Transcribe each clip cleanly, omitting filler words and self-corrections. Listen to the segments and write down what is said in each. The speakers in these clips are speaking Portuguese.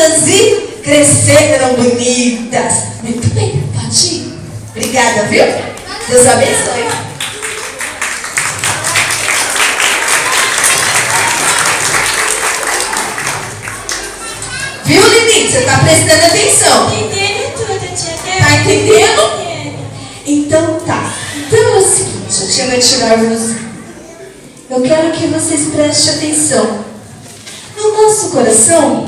lindas e cresceram bonitas. Muito bem, pode ir. Obrigada, viu? Deus abençoe. Viu, Lili? Você está prestando atenção? Entendendo tudo, tia. Tá entendendo? Então tá. Então é o seguinte, a tia vai tirar você. Eu quero que vocês prestem atenção. No nosso coração,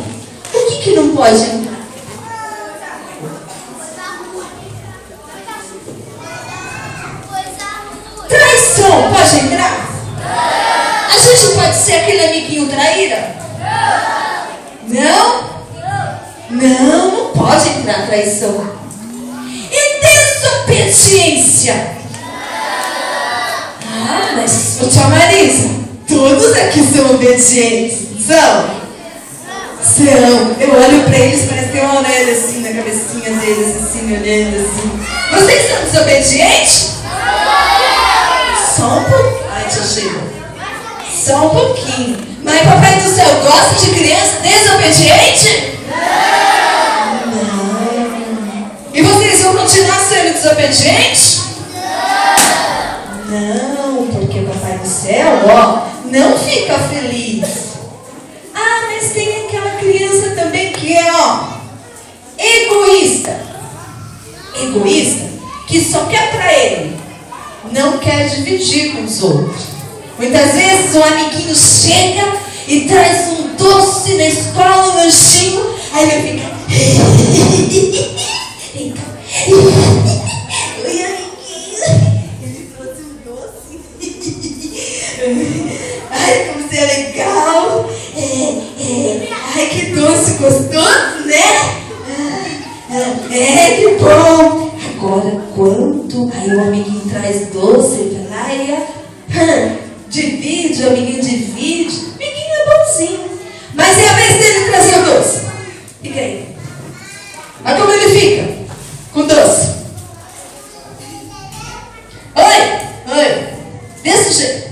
o que não pode entrar? Traição pode entrar? A gente pode ser aquele amiguinho traíra? Não? Não pode entrar traição. E desobediência? Ah, mas, tia Marisa, todos aqui são obedientes. São? Eu olho pra eles, parece ter uma orelha assim na cabecinha deles, assim, olhando assim. Vocês são desobedientes? Só um pouquinho. Ai, tia Sheila. Só um pouquinho. Mas Papai do Céu gosta de criança desobediente? Não. E vocês vão continuar sendo desobedientes? Não, porque o Papai do Céu, não fica feliz. Ah, mas tem aquela criança também que é, egoísta. Egoísta, que só quer pra ele. Não quer dividir com os outros. Muitas vezes o amiguinho chega e traz um doce na escola, um lanchinho, aí ele fica... Oi, amiguinho. Ele trouxe um doce. Ai, como você é legal. Ai, que doce gostoso, né? Que bom. Agora, quanto? Aí o amiguinho traz doce, ele vai lá e divide, o amiguinho divide. O amiguinho é bonzinho. Mas é a vez dele trazer o doce. Fica aí. Olha como ele fica com o doce. Oi. Desse jeito.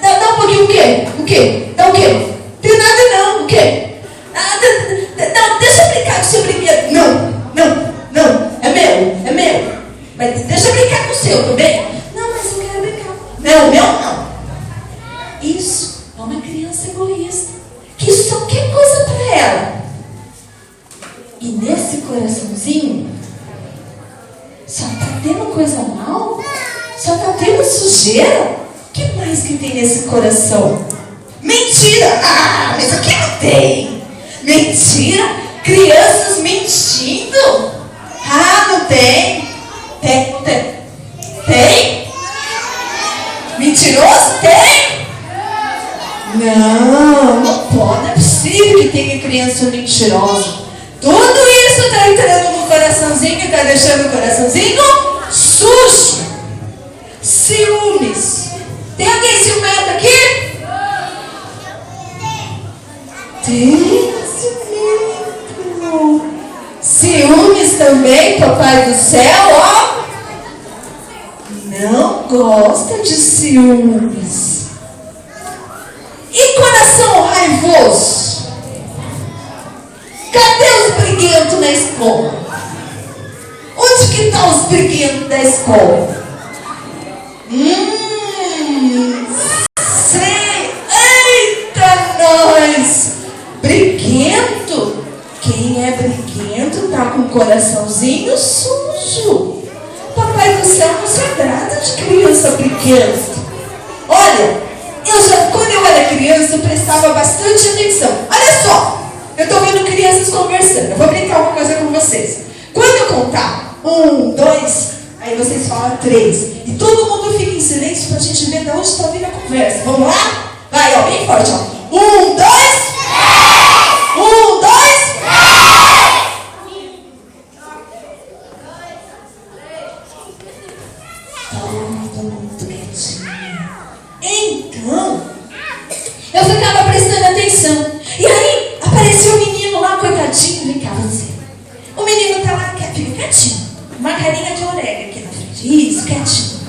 Dá um pouquinho o quê? O quê? Dá o quê? Tem nada não. O quê? Deixa eu brincar com o seu brinquedo. Não. É meu. Mas deixa eu brincar com o seu, tudo bem? Não, mas eu quero brincar. Não, meu não. Isso é uma criança egoísta, que só quer coisa para ela. E nesse coraçãozinho, só tá tendo coisa mal? Só tá tendo sujeira? O que mais que tem nesse coração? Mentira! Ah, mas aqui não tem. Mentira? Crianças mentindo? Ah, não tem. Tem? Mentiroso? Tem? Não pode, não é possível que tenha criança mentirosa. Tudo isso está entrando no coraçãozinho e está deixando o coraçãozinho sujo. Ciúmes. Tem alguém ciumento aqui? Tem ciumento. Ciúmes também, Papai do Céu, não gosta de ciúmes. E coração raivoso? Cadê os briguentos na escola? Onde que estão os briguentos da escola? Sei. Eita, nós! Briguento? Quem é briguento tá com o coraçãozinho sujo. Papai do Céu não se agrada de criança briguenta. Olha, quando eu era criança, eu prestava bastante atenção. Olha só, eu tô vendo crianças conversando. Eu vou brincar uma coisa com vocês. Quando eu contar 1, 2, aí vocês falam 3. E todo mundo fica em silêncio pra gente ver de onde está vindo a conversa. Vamos lá? Vai, bem forte, 1, 2, 1, 2, Então, eu ficava prestando atenção. E aí, apareceu um menino lá, coitadinho, vem cá você. O menino tá lá, fica quietinho. Uma carinha de orelha aqui na frente. Isso, quietinho.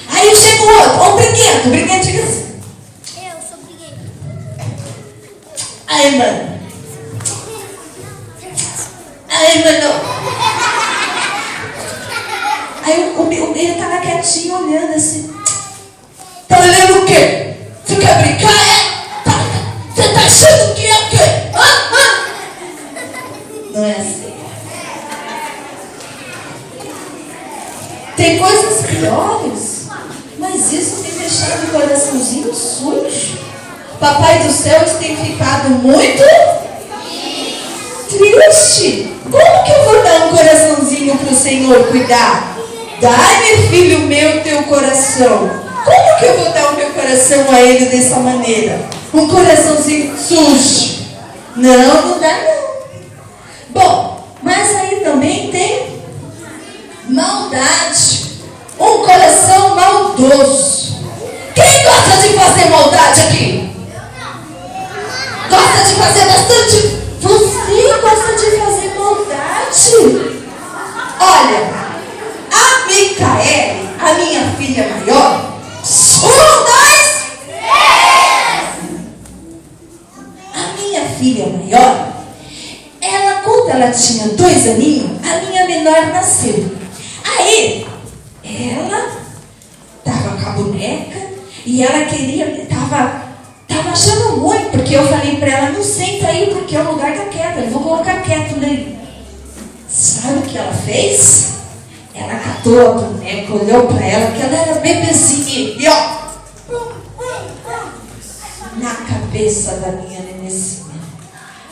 Aí chega o outro, o briguento diga assim. Eu sou briguento. Aí, mano. Ai, mano. Aí ele tava quietinho olhando assim. Tá olhando o quê? Você quer brincar, é? Você tá achando que é o quê? Não é assim. Tem coisas piores, mas isso tem deixado o coraçãozinho sujo. Papai do céu tem ficado muito triste. Como que eu vou dar um coraçãozinho para o Senhor cuidar? Dai-me, filho meu, teu coração. Como que eu vou dar o meu coração a Ele dessa maneira? Um coraçãozinho sujo? Não, não dá não. Bom, mas aí também tem maldade. Um coração maldoso. Quem gosta de fazer maldade aqui? Gosta de fazer bastante? Você gosta de fazer maldade? Olha, a Micaele, a minha filha maior, a minha filha maior, ela, quando ela tinha 2 aninhos, a minha menor nasceu. Aí, ela tava com a boneca e ela queria, tava achando ruim, porque eu falei pra ela, não senta aí porque é o lugar da queda, eu vou colocar quieto nele. Sabe o que ela fez? Ela catou a boneca, olhou pra ela, que ela era bebezinha, e ó, na cabeça da minha nenezinha.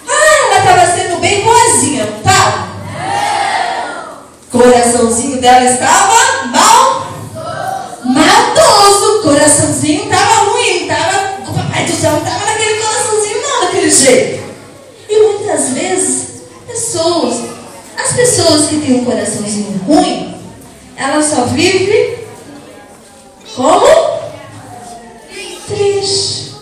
Ah, ela estava sendo bem boazinha, não estava? O coraçãozinho dela estava maldoso. O coraçãozinho estava ruim, estava, o papai do céu não estava naquele coraçãozinho não, daquele jeito. E muitas vezes, as pessoas que têm um coraçãozinho ruim, elas só vivem como? Triste.